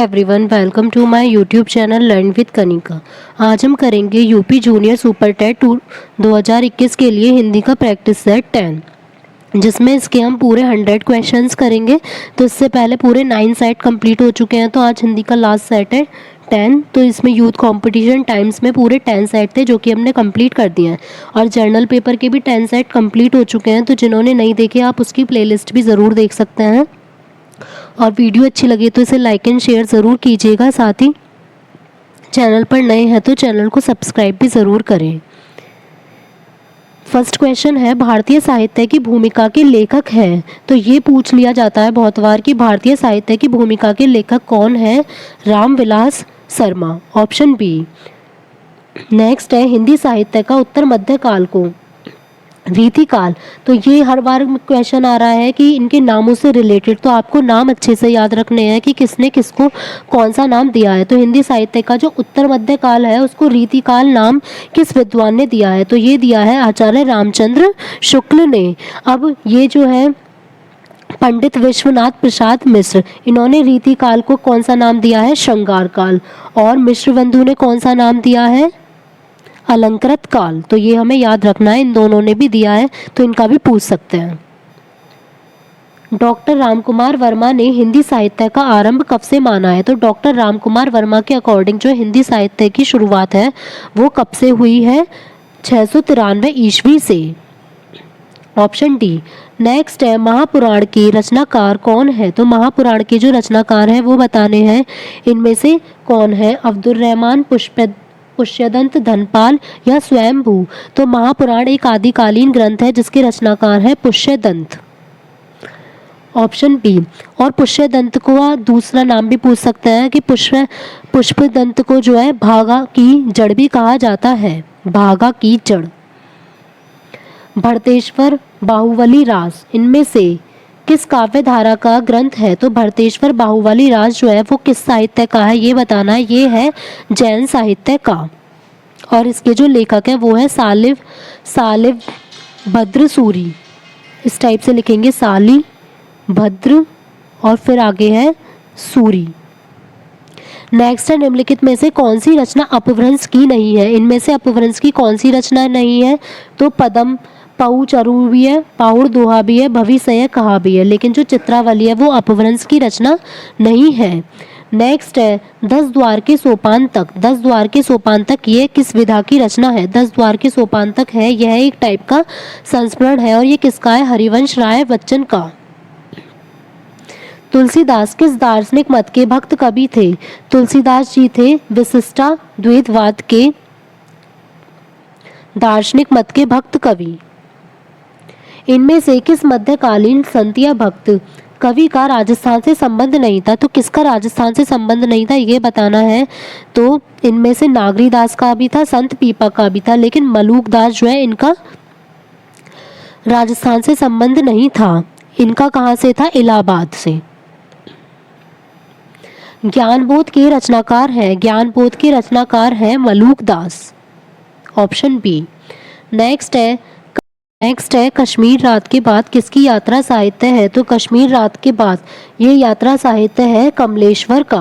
Everyone, welcome to my YouTube channel learn with Kanika. आज हम करेंगे यूपी जूनियर सुपर टेट 2021 के लिए हिंदी का प्रैक्टिस सेट 10, जिसमें इसके हम पूरे 100 क्वेश्चंस करेंगे। तो इससे पहले पूरे 9 सेट कंप्लीट हो चुके हैं, तो आज हिंदी का लास्ट सेट है 10। तो इसमें यूथ कंपटीशन टाइम्स में पूरे 10 सेट थे जो कि हमने कंप्लीट कर दिए हैं, और जर्नल पेपर के भी 10 सेट कंप्लीट हो चुके हैं। तो जिन्होंने नहीं देखे आप उसकी प्लेलिस्ट भी ज़रूर देख सकते हैं, और वीडियो अच्छी लगे तो इसे लाइक एंड शेयर ज़रूर कीजिएगा। साथ ही चैनल पर नए हैं तो चैनल को सब्सक्राइब भी ज़रूर करें। फर्स्ट क्वेश्चन है, भारतीय साहित्य की भूमिका के लेखक हैं। तो ये पूछ लिया जाता है बहुत बार कि भारतीय साहित्य की भूमिका के लेखक कौन है। Ramvilas Sharma, option B. Next है, हिंदी साहित्य का उत्तर मध्य काल को रीतिकाल। तो ये हर बार क्वेश्चन आ रहा है कि इनके नामों से रिलेटेड, तो आपको नाम अच्छे से याद रखने हैं कि किसने किसको कौन सा नाम दिया है। तो हिंदी साहित्य का जो उत्तर मध्य काल है उसको रीतिकाल नाम किस विद्वान ने दिया है, तो ये दिया है आचार्य रामचंद्र शुक्ल ने। अब ये जो है पंडित विश्वनाथ प्रसाद मिश्र, इन्होंने रीतिकाल को कौन सा नाम दिया है, श्रृंगार काल। और मिश्र बंधु ने कौन सा नाम दिया है, अलंकृत काल। तो ये हमें याद रखना है, इन दोनों ने भी दिया है, तो इनका भी पूछ सकते हैं। डॉक्टर रामकुमार वर्मा ने हिंदी साहित्य का आरंभ कब से माना है। तो डॉक्टर रामकुमार वर्मा के अकॉर्डिंग जो हिंदी साहित्य की शुरुआत है वो कब से हुई है, 693 ईस्वी से, ऑप्शन डी। नेक्स्ट है, महापुराण के रचनाकार कौन है। तो महापुराण के जो रचनाकार हैं वो बताने हैं, इनमें से कौन है, अब्दुल रहमान, पुष्यदंत, धनपाल या स्वयंभू। तो महापुराण एक आदिकालीन ग्रंथ है जिसके रचनाकार है पुष्यदंत, ऑप्शन बी। और पुष्यदंत को दूसरा नाम भी पूछ सकते हैं कि पुष्पदंत को जो है भागा की जड़ भी कहा जाता है, भागा की जड़। भरतेश्वर, बाहुबली राज, इनमें से किस काव्य धारा का ग्रंथ है। तो भरतेश्वर बाहुबली राज जो है वो किस साहित्य का है, ये बताना है। ये है जैन साहित्य का, और इसके जो लेखक है वो है सालिव भद्र सूरी। इस टाइप से लिखेंगे, साली भद्र और फिर आगे है सूरी। नेक्स्ट है, निम्नलिखित में से कौन सी रचना अपभ्रंश की नहीं है। इनमें से अपभ्रंश की कौन सी रचना नहीं है। तो पदम पऊ चरु भी है, पाहुड़ दोहा भी है, भविष्य कहा भी है, लेकिन जो चित्रावली है वो अपभ्रंश की रचना नहीं है। नेक्स्ट है, 10 द्वार के सोपान तक। 10 द्वार के सोपान तक ये किस विधा की रचना है। 10 द्वार के सोपान तक है, यह एक टाइप का संस्मरण है, और ये किसका है, हरिवंश राय बच्चन का। तुलसीदास किस दार्शनिक मत के भक्त कवि थे। तुलसीदास जी थे विशिष्टा द्वैतवाद के दार्शनिक मत के भक्त कवि। इनमें से किस मध्यकालीन संत या भक्त कवि का राजस्थान से संबंध नहीं था। तो किसका राजस्थान से संबंध नहीं था ये बताना है। तो इनमें से नागरीदास का भी था, संत पीपा का भी था, लेकिन मलूकदास जो है इनका राजस्थान से संबंध नहीं था। इनका कहाँ से था, इलाहाबाद से। ज्ञानबोध के रचनाकार हैं, ज्ञानबोध के रचनाकार हैं मलूकदास, ऑप्शन बी। नेक्स्ट है, कश्मीर रात के बाद किसकी यात्रा साहित्य है। तो कश्मीर रात के बाद ये यात्रा साहित्य है कमलेश्वर का।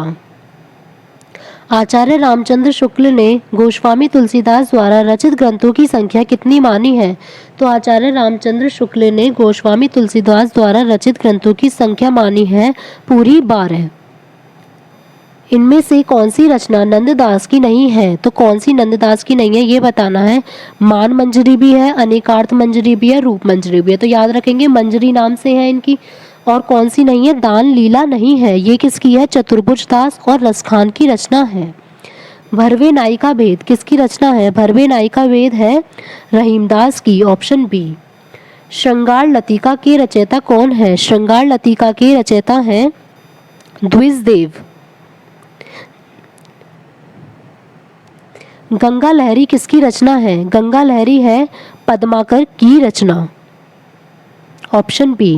आचार्य रामचंद्र शुक्ल ने गोस्वामी तुलसीदास द्वारा रचित ग्रंथों की संख्या कितनी मानी है। तो आचार्य रामचंद्र शुक्ल ने गोस्वामी तुलसीदास द्वारा रचित ग्रंथों की संख्या मानी है पूरी 12। इनमें से कौन सी रचना नंददास की नहीं है। तो कौन सी नंददास की नहीं है ये बताना है। मान मंजरी भी है, अनेकार्थ मंजरी भी है, रूप मंजरी भी है। तो याद रखेंगे मंजरी नाम से है इनकी। और कौन सी नहीं है, दान लीला नहीं है, ये किसकी है, चतुर्भुज दास और रसखान की रचना है। भरवे नायिका भेद किसकी रचना है। भरवे नायिका भेद है रहीमदास की, ऑप्शन बी। श्रृंगार लतिका के रचयिता कौन है। श्रृंगार लतिका के रचयिता हैं द्विजदेव। गंगा लहरी किसकी रचना है। गंगा लहरी है पद्माकर की रचना, ऑप्शन बी।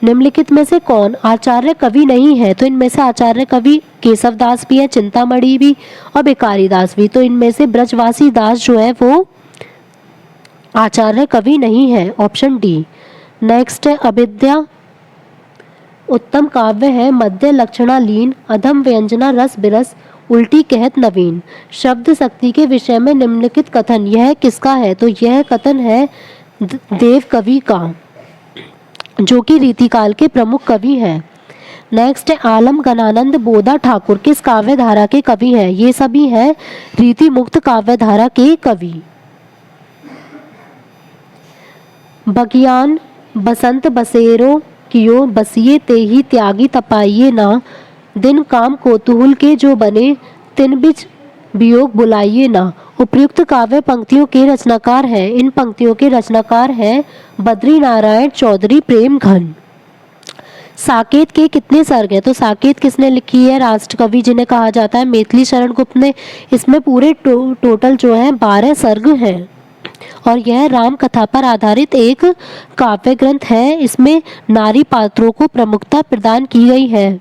निम्नलिखित में से कौन आचार्य कवि नहीं है। तो इनमें से आचार्य कवि केशवदास भी है, चिंतामणि भी और भिखारी दास भी। तो इनमें से ब्रजवासी दास जो है वो आचार्य कवि नहीं है, ऑप्शन डी। नेक्स्ट है, अविद्या उत्तम काव्य है मध्य लक्षणा लीन, अधम व्यंजना रस बिरस, उल्टी कहत नवीन। शब्द शक्ति के विषय में निम्नलिखित कथन यह किसका है? तो यह कथन है देव कवि का, जो कि रीतिकाल के प्रमुख कवि हैं। नेक्स्ट है आलम गणानंद बोधा ठाकुर किस काव्य धारा के कवि हैं? ये सभी हैं रीति मुक्त काव्य धारा के कवि। बगियान बसंत बसेरो कियो बसिए ते ही त्यागी तपाइए ना, दिन काम कोतूहल के जो बने तिन बिच वियोग बुलाइए ना। उपयुक्त काव्य पंक्तियों के रचनाकार हैं, इन पंक्तियों के रचनाकार हैं बद्री नारायण चौधरी प्रेम घन। साकेत के कितने सर्ग हैं? तो साकेत किसने लिखी है? राष्ट्रकवि जिन्हें कहा जाता है मैथिली शरण गुप्त ने। इसमें पूरे टोटल जो है 12 सर्ग हैं और यह राम कथा पर आधारित एक काव्य ग्रंथ है। इसमें नारी पात्रों को प्रमुखता प्रदान की गई है।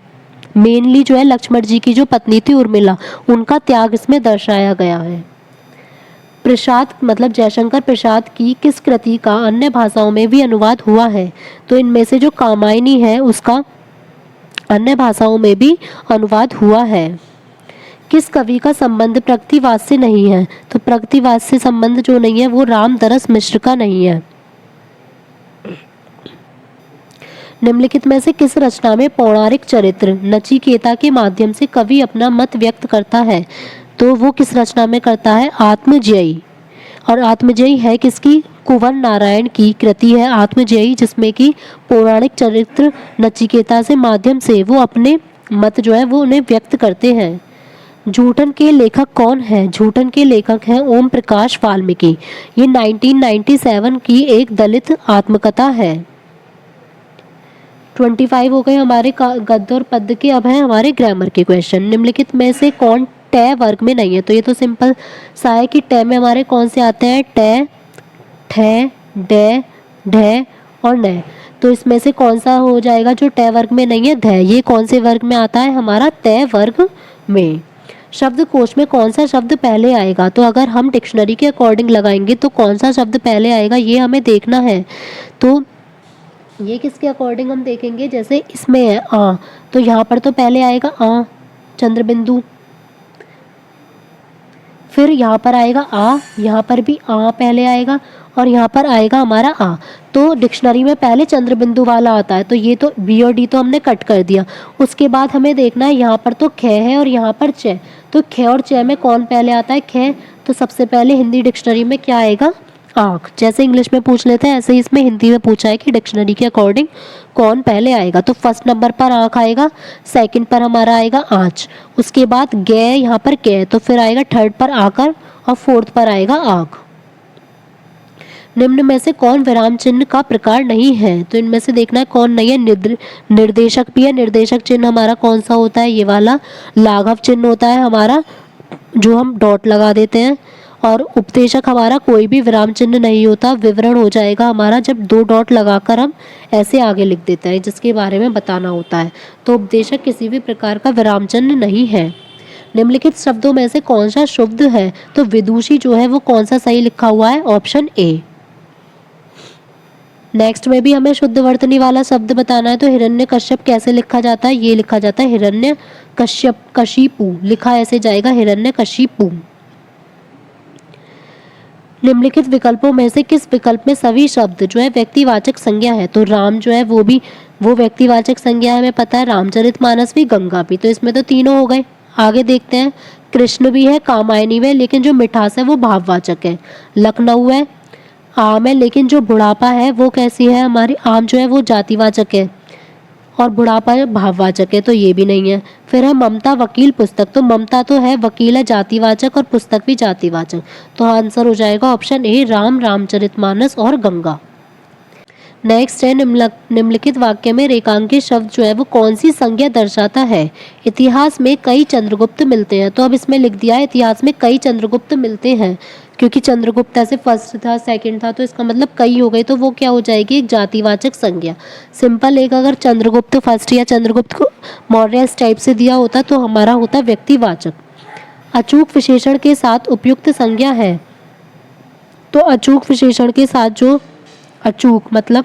मेनली जो है लक्ष्मण जी की जो पत्नी थी उर्मिला, उनका त्याग इसमें दर्शाया गया है। प्रसाद मतलब जयशंकर प्रसाद की किस कृति का अन्य भाषाओं में भी अनुवाद हुआ है? तो इनमें से जो कामायनी है उसका अन्य भाषाओं में भी अनुवाद हुआ है। किस कवि का संबंध प्रकृतिवाद से नहीं है? तो प्रकृतिवाद से संबंध जो नहीं है वो रामदरस मिश्र का नहीं है। निम्नलिखित में से किस रचना में पौराणिक चरित्र नचिकेता के माध्यम से कवि अपना मत व्यक्त करता है? तो वो किस रचना में करता है? आत्मजयी। और आत्मजयी है किसकी? कुंवर नारायण की कृति है आत्मजयी, जिसमें कि पौराणिक चरित्र नचिकेता से माध्यम से वो अपने मत जो है वो उन्हें व्यक्त करते हैं। झूठन के लेखक कौन है? झूठन के लेखक हैं ओम प्रकाश वाल्मीकि। ये 1997 की एक दलित आत्मकथा है। 25 हो गए हमारे गद्य और पद्य के। अब है हमारे ग्रामर के क्वेश्चन। निम्नलिखित में से कौन ट वर्ग में नहीं है? तो ये तो सिंपल सा है कि ट में हमारे कौन से आते हैं? ट, ठ, ड, ढ और न। तो इसमें से कौन सा हो जाएगा जो ट वर्ग में नहीं है? ध। ये कौन से वर्ग में आता है? हमारा त वर्ग में। शब्दकोश में कौन सा शब्द पहले आएगा? तो अगर हम डिक्शनरी के अकॉर्डिंग लगाएंगे तो कौन सा शब्द पहले आएगा ये हमें देखना है। तो ये किसके अकॉर्डिंग हम देखेंगे? जैसे इसमें है आ, तो यहाँ पर तो पहले आएगा आ चंद्रबिंदु, फिर यहाँ पर आएगा आ, यहाँ पर भी आ पहले आएगा और यहाँ पर आएगा हमारा आ। तो डिक्शनरी में पहले चंद्रबिंदु वाला आता है, तो ये तो बी और डी तो हमने कट कर दिया। उसके बाद हमें देखना है यहाँ पर तो ख है और यहाँ पर च। तो ख और च में कौन पहले आता है? ख। तो सबसे पहले हिंदी डिक्शनरी में क्या आएगा? आँख। जैसे इंग्लिश में पूछ लेते हैं ऐसे ही इसमें हिंदी में पूछा है कि डिक्शनरी के अकॉर्डिंग कौन पहले आएगा। तो फर्स्ट नंबर पर आँख आएगा, सेकंड पर हमारा आएगा आँच, उसके बाद गे यहाँ पर कै, तो फिर आएगा थर्ड पर आकर और फोर्थ पर आएगा आँख। निम्न में से कौन विराम चिन्ह का प्रकार नहीं है? तो इनमें से देखना है कौन नहीं है। निर्देशक भी है। निर्देशक चिन्ह हमारा कौन सा होता है? ये वाला। लाघव चिन्ह होता है हमारा जो हम डॉट लगा देते हैं। और उपदेशक हमारा कोई भी विराम चिन्ह नहीं होता, विवरण हो जाएगा हमारा जब 2 डॉट लगाकर हम ऐसे आगे लिख देते हैं जिसके बारे में बताना होता है। तो उपदेशक किसी भी प्रकार का विराम चिन्ह नहीं है। निम्नलिखित शब्दों में से कौन सा शुद्ध है? तो विदुषी जो है वो कौन सा सही लिखा हुआ है? Option A. नेक्स्ट में भी हमें शुद्ध वर्तनी वाला शब्द बताना है। तो हिरण्य कश्यप कैसे लिखा जाता है? ये लिखा जाता है हिरण्य कश्यप, कशिपु लिखा ऐसे जाएगा हिरण्य कशिपु। निम्नलिखित विकल्पों में से किस विकल्प में सभी शब्द जो है व्यक्तिवाचक संज्ञा है? तो राम जो है वो व्यक्तिवाचक संज्ञा है, हमें पता है। रामचरितमानस भी, गंगा भी, तो इसमें तो तीनों हो गए। आगे देखते हैं। कृष्ण भी है, कामायनी में, लेकिन जो मिठास है वो भाववाचक है। लखनऊ है, आम है, लेकिन जो बुढ़ापा है वो कैसी है हमारी? आम जो है वो जातिवाचक है और बुढ़ापा भाववाचक है, तो ये भी नहीं है। फिर है ममता वकील पुस्तक, तो ममता तो है, वकील है जातिवाचक और पुस्तक भी जातिवाचक, तो आंसर हो जाएगा ऑप्शन ए राम, रामचरितमानस और गंगा। नेक्स्ट है निम्नलिखित वाक्य में रेखांकित शब्द जो है वो कौन सी संज्ञा दर्शाता है? इतिहास में कई चंद्रगुप्त मिलते हैं। तो अब इसमें लिख दिया है इतिहास में कई चंद्रगुप्त मिलते हैं, क्योंकि चंद्रगुप्त ऐसे फर्स्ट था, सेकंड था, तो इसका मतलब कई हो गई, तो वो क्या हो जाएगी? एक जातिवाचक संज्ञा। सिंपल एक अगर चंद्रगुप्त फर्स्ट या चंद्रगुप्त को मौर्य इस टाइप से दिया होता तो हमारा होता व्यक्तिवाचक। अचूक विशेषण के साथ उपयुक्त संज्ञा है। तो अचूक विशेषण के साथ जो अचूक मतलब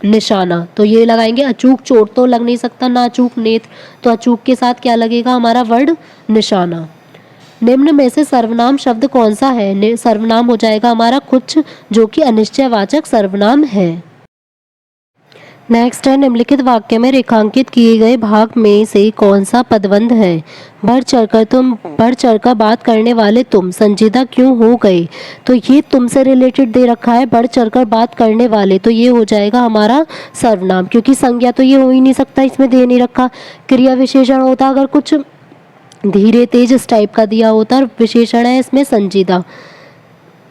निशाना, तो ये लगाएंगे। अचूक चोट तो लग नहीं सकता, ना अचूक नेत्र, तो अचूक के साथ क्या लगेगा हमारा वर्ड निशाना। निम्न में से सर्वनाम शब्द कौन सा है? सर्वनाम हो जाएगा हमारा कुछ, जो कि अनिश्चयवाचक सर्वनाम है। नेक्स्ट है, निम्नलिखित वाक्य में रेखांकित किए गए भाग में से कौन सा पदबंध है? बढ़ चढ़कर बात करने वाले तुम संजीदा क्यों हो गए? तो ये तुमसे रिलेटेड दे रखा है, बढ़ चढ़कर बात करने वाले, तो ये हो जाएगा हमारा सर्वनाम, क्योंकि संज्ञा तो ये हो ही नहीं सकता, इसमें दे नहीं रखा। क्रिया विशेषण होता अगर कुछ धीरे तेज इस टाइप का दिया होता, विशेषण है इसमें संजीदा।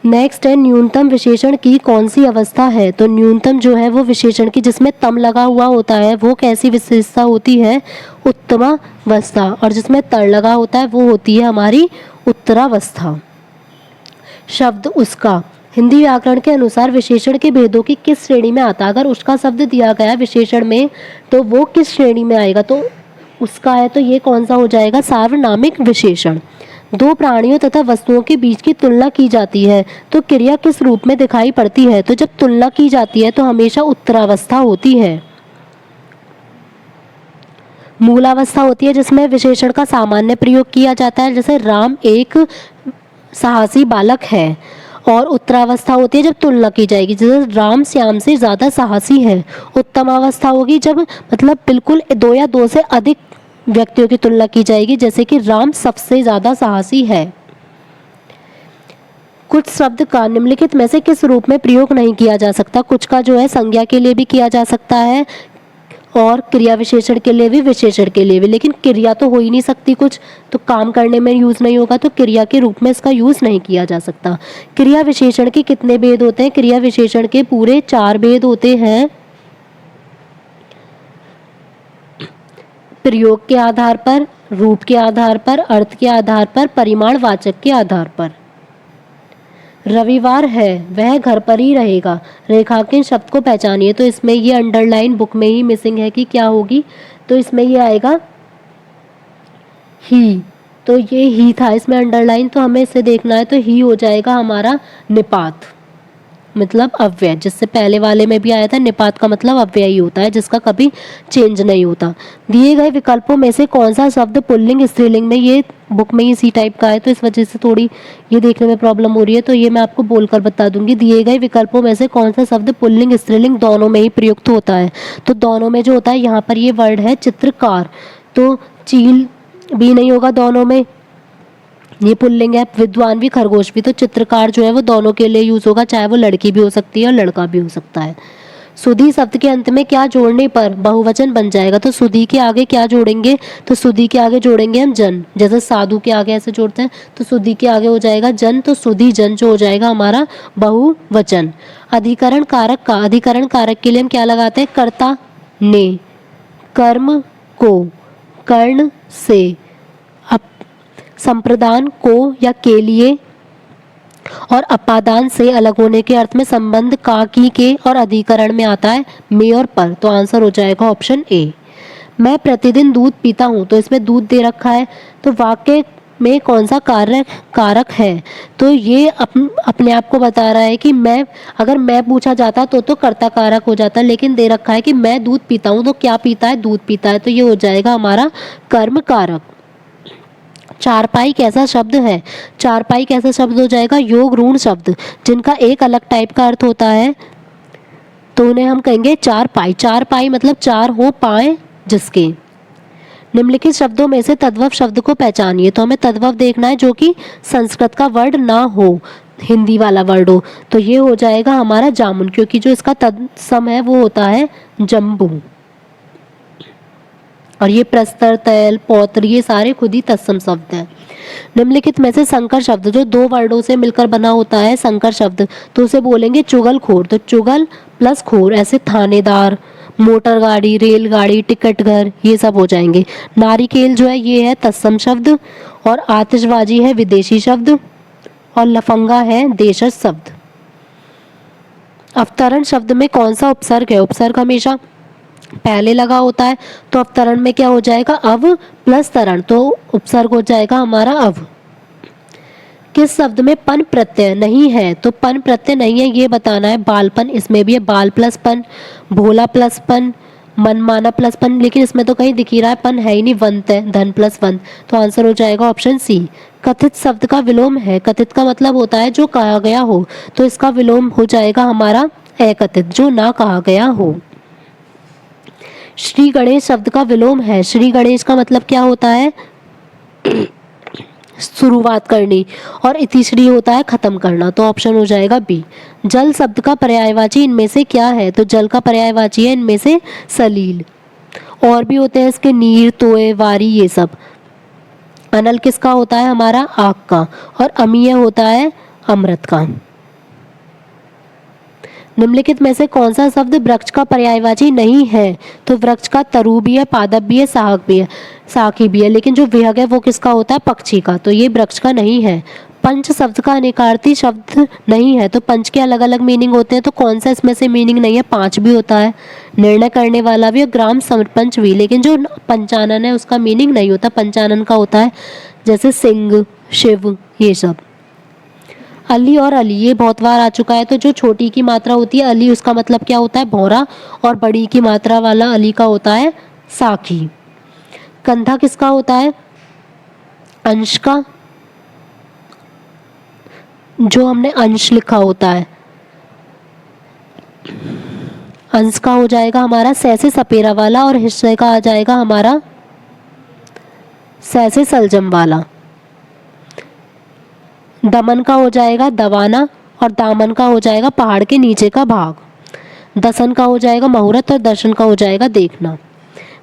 नेक्स्ट है, न्यूनतम विशेषण की कौन सी अवस्था है? तो न्यूनतम जो है वो विशेषण की जिसमें तम लगा हुआ होता है, वो कैसी विशेषता होती है? उत्तमावस्था। और जिसमें तर लगा होता है वो होती है हमारी उत्तरावस्था। शब्द उसका, हिंदी व्याकरण के अनुसार विशेषण के भेदों की किस श्रेणी में आता है? अगर उसका शब्द दिया गया विशेषण में तो वो किस श्रेणी में आएगा? तो उसका है तो ये कौन सा हो जाएगा? सार्वनामिक विशेषण। दो प्राणियों तथा वस्तुओं के बीच की तुलना की जाती है तो क्रिया किस रूप में दिखाई पड़ती है? तो जब तुलना की जाती है तो हमेशा उत्तरावस्था होती है। मूलावस्था होती है जिसमें विशेषण का सामान्य प्रयोग किया जाता है, जैसे राम एक साहसी बालक है। और उत्तरावस्था होती है जब तुलना की जाएगी, जैसे राम श्याम से ज़्यादा साहसी है। उत्तमावस्था होगी जब मतलब बिल्कुल दो या दो से अधिक व्यक्तियों की तुलना की जाएगी, जैसे कि राम सबसे ज़्यादा साहसी है। कुछ शब्द का निम्नलिखित में से किस रूप में प्रयोग नहीं किया जा सकता? कुछ का जो है संज्ञा के लिए भी किया जा सकता है और क्रिया विशेषण के लिए भी, विशेषण के लिए भी, लेकिन क्रिया तो हो ही नहीं सकती कुछ, तो काम करने में यूज़ नहीं होगा, तो क्रिया के रूप में इसका यूज़ नहीं किया जा सकता। क्रिया विशेषण के कितने भेद होते हैं? क्रिया विशेषण के पूरे 4 भेद होते हैं। प्रयोग के आधार पर, रूप के आधार पर, अर्थ के आधार पर, परिमाणवाचक के आधार पर। रविवार है वह घर पर ही रहेगा, रेखांकित शब्द को पहचानिए। तो इसमें ये अंडरलाइन बुक में ही मिसिंग है कि क्या होगी, तो इसमें ये आएगा ही। तो ये ही था इसमें अंडरलाइन, तो हमें इसे देखना है, तो ही हो जाएगा हमारा निपात, मतलब अव्यय। जिससे पहले वाले में भी आया था, निपात का मतलब अव्यय ही होता है जिसका कभी चेंज नहीं होता। दिए गए विकल्पों में से कौन सा शब्द पुल्लिंग स्त्रीलिंग में, ये बुक में ही इसी टाइप का है तो इस वजह से थोड़ी ये देखने में प्रॉब्लम हो रही है, तो ये मैं आपको बोलकर बता दूंगी। दिए गए विकल्पों में से कौन सा शब्द पुल्लिंग स्त्रीलिंग दोनों में ही प्रयुक्त होता है? तो दोनों में जो होता है, यहाँ पर ये वर्ड है चित्रकार, तो चील भी नहीं होगा दोनों में, ये पुल्लिंग है। विद्वान भी, खरगोश भी, तो चित्रकार जो है वो दोनों के लिए यूज होगा, चाहे वो लड़की भी हो सकती है और लड़का भी हो सकता है। सुधी शब्द के अंत में क्या जोड़ने पर बहुवचन बन जाएगा? तो सुधी के आगे क्या जोड़ेंगे? तो सुधी के आगे जोड़ेंगे हम जन, जैसे साधु के आगे ऐसे जोड़ते हैं, तो सुधी के आगे हो जाएगा जन, तो सुधी जन जो हो जाएगा हमारा बहुवचन। अधिकरण कारक का, अधिकरण कारक के लिए हम क्या लगाते हैं? कर्ता ने, कर्म को, कर्ण से, संप्रदान को या के लिए, और अपादान से अलग होने के अर्थ में संबंध का, की, के, और अधिकरण में आता है में और पर। तो आंसर हो जाएगा ऑप्शन ए। मैं प्रतिदिन दूध पीता हूँ, तो इसमें दूध दे रखा है, तो वाक्य में कौन सा कारक है? तो ये अपने आप को बता रहा है कि मैं, अगर मैं पूछा जाता तो कर्ता कारक हो जाता, लेकिन दे रखा है कि मैं दूध पीता हूँ, तो क्या पीता है? दूध पीता है, तो ये हो जाएगा हमारा कर्म कारक। चारपाई कैसा शब्द है? चारपाई कैसा शब्द हो जाएगा? योग ऋण शब्द, जिनका एक अलग टाइप का अर्थ होता है, तो उन्हें हम कहेंगे चारपाई। चारपाई मतलब चार हो पाए जिसके। निम्नलिखित शब्दों में से तद्भव शब्द को पहचानिए, तो हमें तद्भव देखना है जो कि संस्कृत का वर्ड ना हो, हिंदी वाला वर्ड हो, तो ये हो जाएगा हमारा जामुन, क्योंकि जो इसका तत्सम है वो होता है जम्बू। और ये प्रस्तर, तैल, पौत्र, ये सारे खुद ही तत्सम शब्द हैं। निम्नलिखित में से संकर शब्द जो 2 वर्डों से मिलकर बना होता है, संकर शब्द, तो उसे बोलेंगे चुगलखोर, तो चुगल प्लस खोर, ऐसे थानेदार, मोटर गाड़ी, रेलगाड़ी, टिकट घर, ये सब हो जाएंगे। नारिकेल जो है ये है तत्सम शब्द, और आतिशबाजी है विदेशी शब्द, और लफंगा है देशज शब्द। अवतरण शब्द में कौन सा उपसर्ग है? उपसर्ग हमेशा पहले लगा होता है, तो अवतरण में क्या हो जाएगा? अव प्लस तरण, तो उपसर्ग हो जाएगा हमारा अव। किस शब्द में पन प्रत्यय नहीं है? तो पन प्रत्यय नहीं है ये बताना है। बालपन, इसमें भी है बाल प्लस पन, भोला प्लस पन, मनमाना प्लस पन, लेकिन इसमें तो कहीं दिख ही रहा है पन है ही नहीं, वंत है, धन प्लस वंत। तो आंसर हो जाएगा ऑप्शन सी। कथित शब्द का विलोम है। कथित का मतलब होता है जो कहा गया हो, तो इसका विलोम हो जाएगा हमारा अकथित, जो ना कहा गया हो। श्री गणेश शब्द का विलोम है। श्री गणेश का मतलब क्या होता है? शुरुआत करनी, और इतिश्री होता है खत्म करना, तो ऑप्शन हो जाएगा बी। जल शब्द का पर्यायवाची इनमें से क्या है? तो जल का पर्यायवाची है इनमें से सलील। और भी होते हैं इसके नीर, तोय, वारी, ये सब। अनल किसका होता है? हमारा आग का। और अमीय होता है अमृत का। निम्नलिखित में से कौन सा शब्द वृक्ष का पर्यायवाची नहीं है? तो वृक्ष का तरु भी है, पादप भी है, साहक भी है, साखी भी है, लेकिन जो विहग है वो किसका होता है? पक्षी का, तो ये वृक्ष का नहीं है। पंच शब्द का अनेकार्थी शब्द नहीं है। तो पंच के अलग अलग मीनिंग होते हैं, तो कौन सा इसमें से मीनिंग नहीं है? पांच भी होता है, निर्णय करने वाला भी और ग्राम सरपंच भी, लेकिन जो पंचानन है उसका मीनिंग नहीं होता। पंचानन का होता है जैसे सिंह, शिव, ये सब। अली और अली ये बहुत बार आ चुका है। तो जो छोटी की मात्रा होती है अली, उसका मतलब क्या होता है? भौरा, और बड़ी की मात्रा वाला अली का होता है साखी। कंधा किसका होता है? अंश का, जो हमने अंश लिखा होता है, अंश का हो जाएगा हमारा सै से सपेरा वाला, और हिस्से का आ जाएगा हमारा सै से सलजम वाला। दमन का हो जाएगा दबाना, और दामन का हो जाएगा पहाड़ के नीचे का भाग। दसन का हो जाएगा मुहूर्त, और दर्शन का हो जाएगा देखना।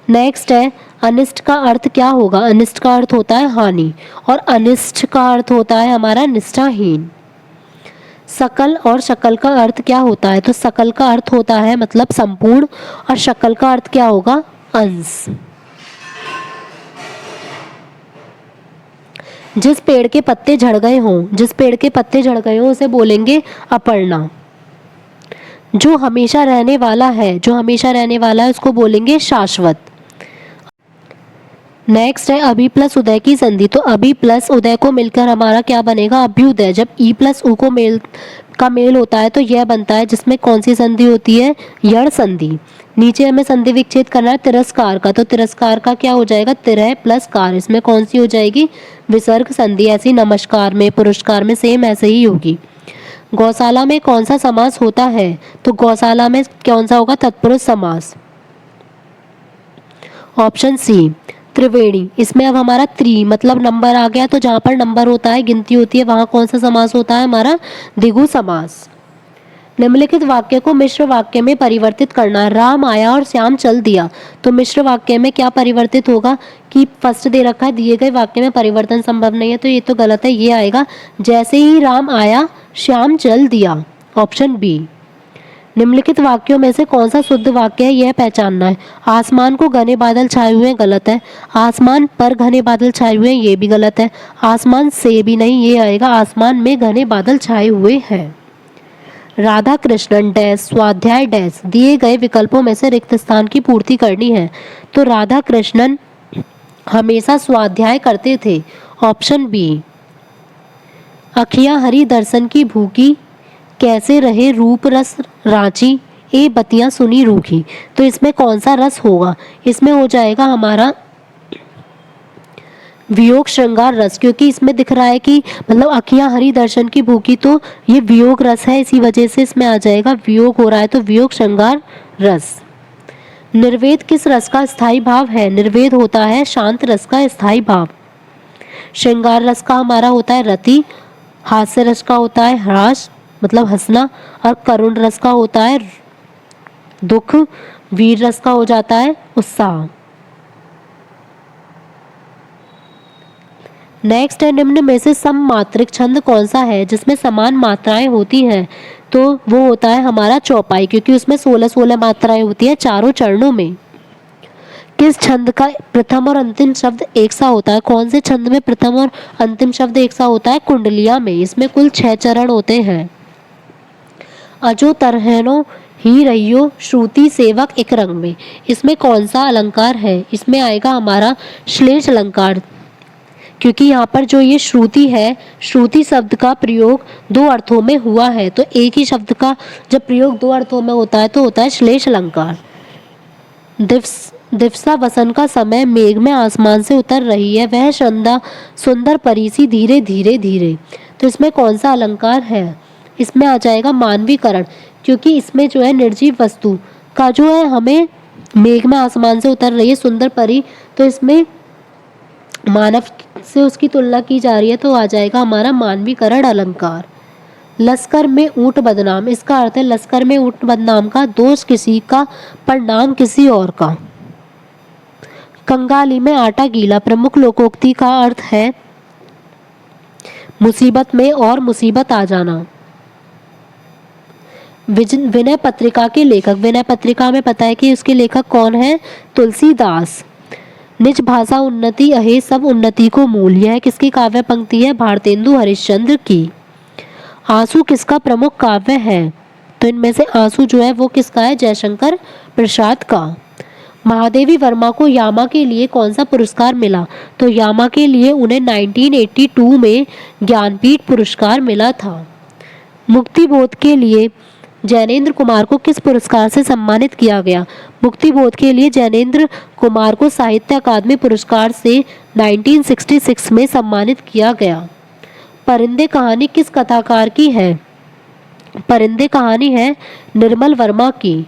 नेक्स्ट है अनिष्ट का अर्थ क्या होगा? अनिष्ट का अर्थ होता है हानि, और अनिष्ट का अर्थ होता है हमारा निष्ठाहीन। सकल और शकल का अर्थ क्या होता है? तो सकल का अर्थ होता है मतलब संपूर्ण, और शकल का अर्थ क्या होगा? अंश। जिस पेड़ के पत्ते झड़ गए हों, जिस पेड़ के पत्ते झड़ गए हों उसे बोलेंगे अपर्णा। जो हमेशा रहने वाला है, जो हमेशा रहने वाला है उसको बोलेंगे शाश्वत। नेक्स्ट है अभि प्लस उदय की संधि। तो अभि प्लस उदय को मिलकर हमारा क्या बनेगा? अभ्युदय। जब ई प्लस उ को मेल होता है तो यह बनता है, जिसमें कौन सी संधि होती है? यण संधि। नीचे हमें संधि विच्छेद करना है तिरस्कार का, तो तिरस्कार का क्या हो जाएगा? तिरह प्लस कार, इसमें कौन सी हो जाएगी? विसर्ग संधि। ऐसी नमस्कार में, पुरस्कार में सेम ऐसे ही होगी। गौशाला में कौन सा समास होता है? तो गौशाला में कौन सा होगा? तत्पुरुष समास। ऑप्शन सी त्रिवेणी। इसमें अब हमारा त्रि मतलब नंबर आ गया, तो जहाँ पर नंबर होता है, गिनती होती है, वहाँ कौन सा समास होता है? हमारा द्विगु समास। निम्नलिखित वाक्य को मिश्र वाक्य में परिवर्तित करना है। राम आया और श्याम चल दिया। तो मिश्र वाक्य में क्या परिवर्तित होगा? कि फर्स्ट दे रखा है दिए गए वाक्य में परिवर्तन संभव नहीं है, तो ये तो गलत है। ये आएगा जैसे ही राम आया श्याम चल दिया, ऑप्शन बी। निम्नलिखित वाक्यों में से कौन सा शुद्ध वाक्य है यह पहचानना है। आसमान को घने बादल छाए हुए हैं, गलत है। आसमान पर घने बादल छाए हुए हैं, ये भी गलत है। आसमान से भी नहीं, ये आएगा आसमान में घने बादल छाए हुए हैं। राधा कृष्णन डैश स्वाध्याय डैश दिए गए विकल्पों में से रिक्त स्थान की पूर्ति करनी है। तो राधा कृष्णन हमेशा स्वाध्याय करते थे, ऑप्शन बी। अखियां हरि दर्शन की भूखी, कैसे रहे रूप रस रांची, ए बतियां सुनी रूखी। तो इसमें कौन सा रस होगा? इसमें हो जाएगा हमारा वियोग श्रृंगार रस, क्योंकि इसमें दिख रहा है कि मतलब अखियां हरि दर्शन की भूखी, तो ये वियोग रस है, इसी वजह से इसमें आ जाएगा वियोग हो रहा है, तो वियोग श्रृंगार रस। निर्वेद किस रस का स्थायी भाव है? निर्वेद होता है शांत रस का स्थायी भाव। श्रृंगार रस का हमारा होता है रति, हास्य रस का होता है ह्रास मतलब हंसना, और करुण रस का होता है दुख, वीर रस का हो जाता है उत्साह। नेक्स्ट है निम्न में से सममात्रिक छंद कौन सा है जिसमें समान मात्राएं होती हैं? तो वो होता है हमारा चौपाई, क्योंकि उसमें 16-16 मात्राएं होती हैं चारों चरणों में। किस छंद का प्रथम और अंतिम शब्द एक सा होता है? कौन से छंद में प्रथम और अंतिम शब्द एक सा होता है? कुंडलिया में। इसमें कुल 6 चरण होते हैं। अजो तरहनो ही रहियो श्रुति सेवक एक रंग में, इसमें कौन सा अलंकार है? इसमें आएगा हमारा श्लेष अलंकार। क्योंकि यहाँ पर जो ये श्रुति है, श्रुति शब्द का प्रयोग दो अर्थों में हुआ है, तो एक ही शब्द का जब प्रयोग दो अर्थों में होता है तो होता है श्लेष अलंकार। दिवसा वसन का समय, मेघ में आसमान से उतर रही है वह संध्या सुंदर परी सी धीरे धीरे धीरे। तो इसमें कौन सा अलंकार है? इसमें आ जाएगा मानवीकरण, क्योंकि इसमें जो है निर्जीव वस्तु का जो है हमें मेघ में आसमान से उतर रही है सुंदर परी, तो इसमें मानव से उसकी तुलना की जा रही है, तो आ जाएगा हमारा मानवीकरण अलंकार। लश्कर में ऊंट बदनाम, इसका अर्थ है लश्कर में ऊंट बदनाम का दोष किसी का पर नाम किसी और का। कंगाली में आटा गीला, प्रमुख लोकोक्ति का अर्थ है मुसीबत में और मुसीबत आ जाना। विनय पत्रिका के लेखक, विनय पत्रिका में पता है कि उसके लेखक कौन है? तुलसीदास। निज भाषा उन्नति अहे सब उन्नति को मूल, यह किसकी काव्य पंक्ति है? भारतेंदु हरिश्चंद्र की। आंसू किसका प्रमुख काव्य है? तो इनमें से आंसू जो है वो किसका है? जयशंकर प्रसाद का। महादेवी वर्मा को यामा के लिए कौन सा पुरस्कार मिला? तो यामा के लिए उन्हें 1982 में ज्ञानपीठ पुरस्कार मिला था। मुक्तिबोध के लिए जैनेन्द्र कुमार को किस पुरस्कार से सम्मानित किया गया? मुक्तिबोध के लिए जैनेन्द्र कुमार को साहित्य अकादमी पुरस्कार से 1966 में सम्मानित किया गया। परिंदे कहानी किस कथाकार की है? परिंदे कहानी है निर्मल वर्मा की।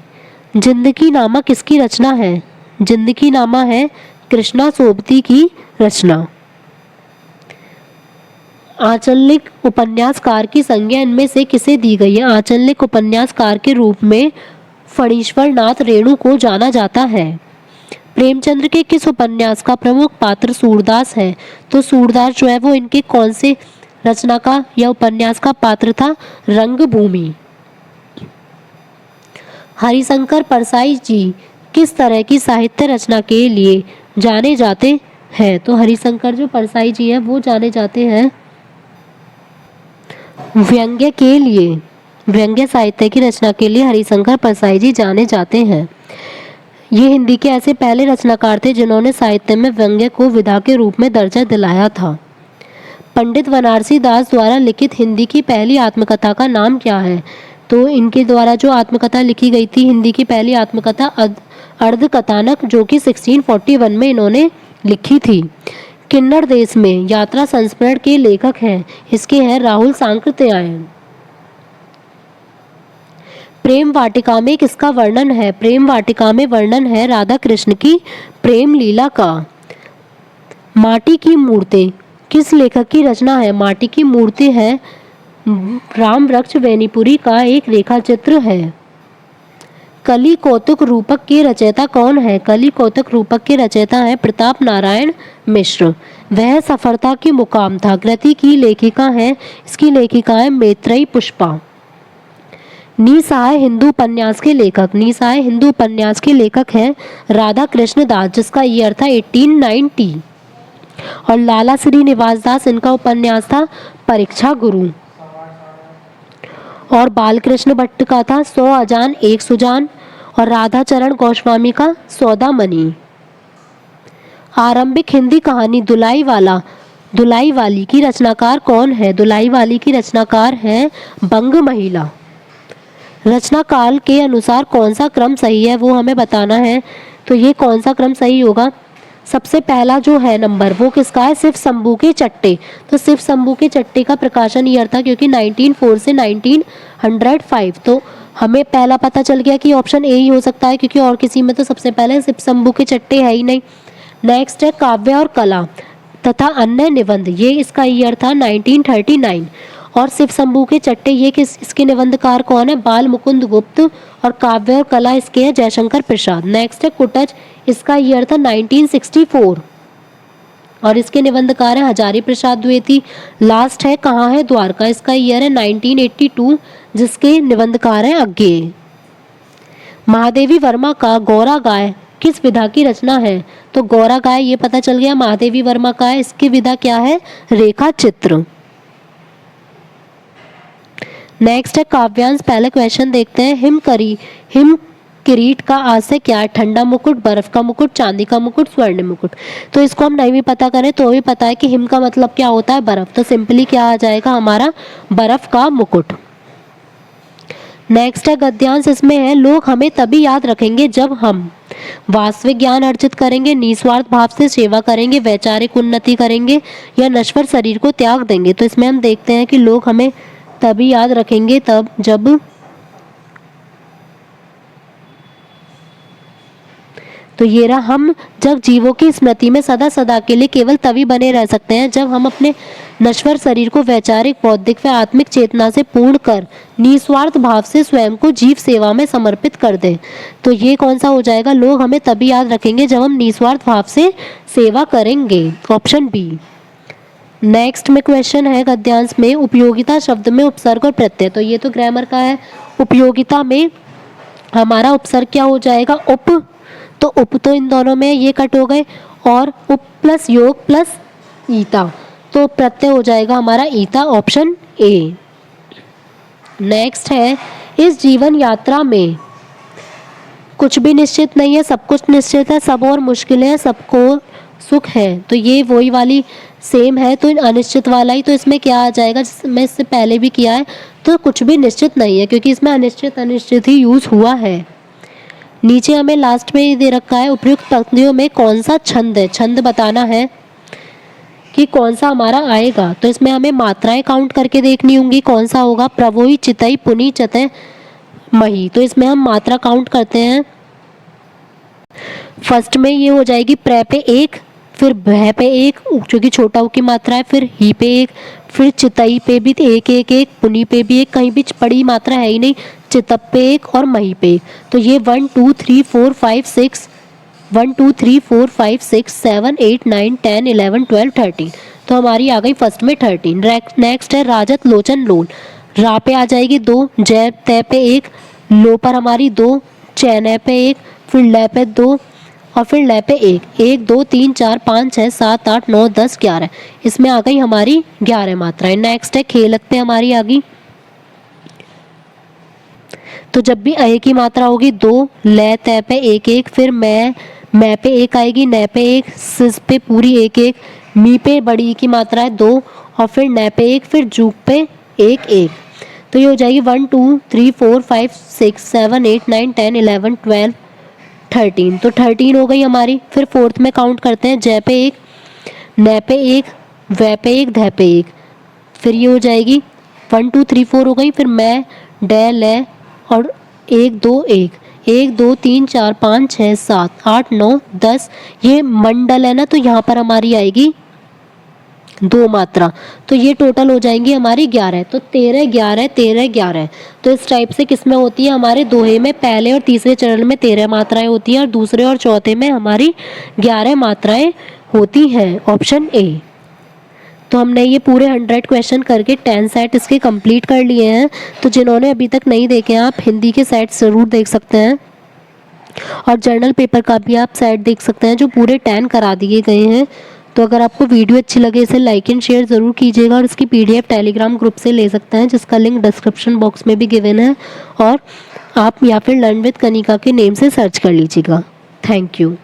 जिंदगी नामा किसकी रचना है? जिंदगी नामा है कृष्णा सोबती की रचना। आंचलिक उपन्यासकार की संज्ञा इनमें से किसे दी गई है? आंचलिक उपन्यासकार के रूप में फणीश्वर नाथ रेणु को जाना जाता है। प्रेमचंद्र के किस उपन्यास का प्रमुख पात्र सूरदास है? तो सूरदास जो है वो इनके कौन से रचना का या उपन्यास का पात्र था? रंगभूमि। हरिशंकर परसाई जी किस तरह की साहित्य रचना के लिए जाने जाते हैं? तो हरिशंकर जो परसाई जी हैं वो जाने जाते हैं व्यंग्य के लिए। व्यंग्य साहित्य की रचना के लिए हरिशंकर परसाई जी जाने जाते हैं। ये हिंदी के ऐसे पहले रचनाकार थे जिन्होंने साहित्य में व्यंग्य को विधा के रूप में दर्जा दिलाया था। पंडित बनारसी दास द्वारा लिखित हिंदी की पहली आत्मकथा का नाम क्या है? तो इनके द्वारा जो आत्मकथा लिखी गई थी, हिंदी की पहली आत्मकथा अर्धकथानक, जो कि 1641 में इन्होंने लिखी थी। किन्नर देश में यात्रा संस्मरण के लेखक हैं, इसके हैं राहुल सांकृत्यायन। प्रेम वाटिका में किसका वर्णन है? प्रेम वाटिका में वर्णन है राधा कृष्ण की प्रेम लीला का। माटी की मूर्ति किस लेखक की रचना है? माटी की मूर्ति है राम वृक्ष वैनीपुरी का एक रेखा चित्र है। कली कौतुक रूपक के रचयिता कौन है? कली कौतुक रूपक के रचयिता है प्रताप नारायण मिश्र। वह सफलता की मुकाम था कृति की लेखिका है, इसकी लेखिका है मैत्रेयी पुष्पा। निसहाय हिंदू उपन्यास के लेखक, निसहाय हिंदू उपन्यास के लेखक हैं राधा कृष्ण दास, जिसका ईयर था 1890। और लाला श्रीनिवास दास, इनका उपन्यास था परीक्षा गुरु। और बालकृष्ण भट्ट का था 100 अजान एक सुजान। और राधा चरण गोस्वामी का सौदामणि। आरंभिक हिंदी कहानी दुलाई वाली की रचनाकार कौन है? दुलाई वाली की रचनाकार है बंग महिला। रचना काल के अनुसार कौन सा क्रम सही है वो हमें बताना है। तो ये कौन सा क्रम सही होगा? सबसे पहला जो है नंबर वो किसका है? शिव शंभू के चट्टे। तो शिव शंभू के चट्टे का प्रकाशन ईयर था क्योंकि 1904 से 1905। तो हमें पहला पता चल गया कि ऑप्शन ए ही हो सकता है, क्योंकि और किसी में तो सबसे पहले शिव शंभू के चट्टे है ही नहीं। नेक्स्ट है काव्य और कला तथा अन्य निबंध, ये इसका ईयर था 1939। और शिव शंभू के चट्टे ये इसके निबंधकार कौन है? बाल मुकुंद गुप्त। और काव्य और कला इसके हैं जयशंकर प्रसाद। नेक्स्ट है कुटज, इसका ईयर था 1964 और इसके निबंधकार हैं हजारी प्रसाद द्विवेदी। लास्ट है कहाँ है द्वारका, इसका ईयर है 1982, जिसके निबंधकार हैं अज्ञेय। महादेवी वर्मा का गौरा गाय किस विधा की रचना है? तो गौरा गाय ये पता चल गया महादेवी वर्मा का है, इसकी विधा क्या है? रेखा चित्र। नेक्स्ट है काव्यांश, पहले क्वेश्चन देखते हैं। हिम किरीट का आशय क्या है? ठंडा मुकुट, बर्फ का मुकुट, चांदी का मुकुट, स्वर्ण मुकुट। तो इसको हम नहीं भी पता करें तो भी पता है कि हिम का मतलब क्या होता है? बर्फ। तो सिंपली क्या आ जाएगा हमारा? बर्फ का मुकुट। नेक्स्ट है गद्यांश, इसमें है लोग हमें तभी याद रखेंगे जब हम वास्तविक ज्ञान अर्जित करेंगे, निस्वार्थ भाव से सेवा करेंगे, वैचारिक उन्नति करेंगे या नश्वर शरीर को त्याग देंगे। तो इसमें हम देखते हैं कि लोग हमें तभी याद रखेंगे तब जब तो ये रहा, हम जब जीवों की स्मृति में सदा सदा के लिए केवल तभी बने रह सकते हैं जब हम अपने नश्वर शरीर को वैचारिक, बौद्धिक व आत्मिक चेतना से पूर्ण कर निस्वार्थ भाव से स्वयं को जीव सेवा में समर्पित कर दें। तो ये कौन सा हो जाएगा? लोग हमें तभी याद रखेंगे जब हम निस्वार्थ भाव से सेवा करेंगे। Option B. नेक्स्ट में क्वेश्चन है गद्यांश में, उपयोगिता शब्द में उपसर्ग और प्रत्यय। तो ये तो ग्रामर का है। उपयोगिता में हमारा उपसर्ग क्या हो जाएगा? उप। तो उप तो इन दोनों में ये कट हो गए, और उप प्लस योग प्लस ईता, तो प्रत्यय हो जाएगा हमारा ईता। Option A. नेक्स्ट है, इस जीवन यात्रा में कुछ भी निश्चित नहीं है, सब कुछ निश्चित है, सब और मुश्किलें हैं, सबको सुख है। तो ये वही वाली सेम है, तो अनिश्चित वाला ही। तो इसमें क्या आ जाएगा? मैं इससे पहले भी किया है, तो कुछ भी निश्चित नहीं है क्योंकि इसमें अनिश्चित अनिश्चित ही यूज हुआ है। नीचे हमें लास्ट में ये दे रखा है, उपयुक्त पंक्तियों में कौन सा छंद है? छंद बताना है कि कौन सा हमारा आएगा। तो इसमें हमें मात्राएं काउंट करके देखनी होंगी, कौन सा होगा? प्रवोही, चितई, पुनि, चतय, मही। तो इसमें हम मात्रा काउंट करते हैं। फर्स्ट में ये हो जाएगी प्र पे एक, फिर भय पे एक जो कि छोटा ऊ की मात्रा है, फिर ही पे एक, फिर चितई पे भी एक एक एक, पुनी पे भी एक, कहीं भी बड़ी मात्रा है ही नहीं, चितप पे एक और मही पे एक। तो ये 1 2 3 4 5 6 1 2 3 4 5 6 7 8 9 10 11 12 13। तो हमारी आ गई फर्स्ट में 13। नेक्स्ट है राजत, लोचन, लोल। रा पे आ जाएगी 2, जय तय पे एक, लो पर हमारी 2, चैन पे एक, फिर लै पे 2 और फिर लै पे एक। 1 2 3 4 5 6 7 8 9 10 11। इसमें आ गई हमारी 11 मात्राएं। नेक्स्ट है खेलत पे हमारी आ गई। तो जब भी अ की मात्रा होगी 2, लै तय पे एक एक, फिर मैं पे एक आएगी, नै पे एक, सिस पे पूरी एक एक, मी पे बड़ी की मात्रा है 2 और फिर नै पे एक, फिर जूक पे एक एक। तो ये हो जाएगी 1 2 3 4 5 6 7 8 9 10 11 12 13। तो 13 हो गई हमारी। फिर फोर्थ में काउंट करते हैं, जय पे एक, नै पे एक, वै पे एक, धै पे एक। फिर ये हो जाएगी 1 2 3 4 हो गई। फिर मैं, डै, लै और 1 2 1 1 2 3 4 5 6 7 8 9 10। ये मंडल है ना, तो यहाँ पर हमारी आएगी 2 मात्रा। तो ये टोटल हो जाएंगी हमारी 11। तो 13 11 13 11। तो इस टाइप से किसमें होती है? हमारे दोहे में पहले और तीसरे चरण में 13 मात्राएं होती हैं और दूसरे और चौथे में हमारी 11 मात्राएं होती हैं। Option A. तो हमने ये पूरे 100 क्वेश्चन करके 10 सेट इसके कंप्लीट कर लिए हैं। तो जिन्होंने अभी तक नहीं देखे हैं, आप हिंदी के सेट ज़रूर देख सकते हैं और जर्नल पेपर का भी आप सेट देख सकते हैं जो पूरे 10 करा दिए गए हैं। तो अगर आपको वीडियो अच्छी लगे इसे लाइक एंड शेयर ज़रूर कीजिएगा और इसकी PDF टेलीग्राम ग्रुप से ले सकते हैं जिसका लिंक डिस्क्रिप्शन बॉक्स में भी गिवन है, और आप या फिर लर्न विद कनिका के नेम से सर्च कर लीजिएगा। Thank you.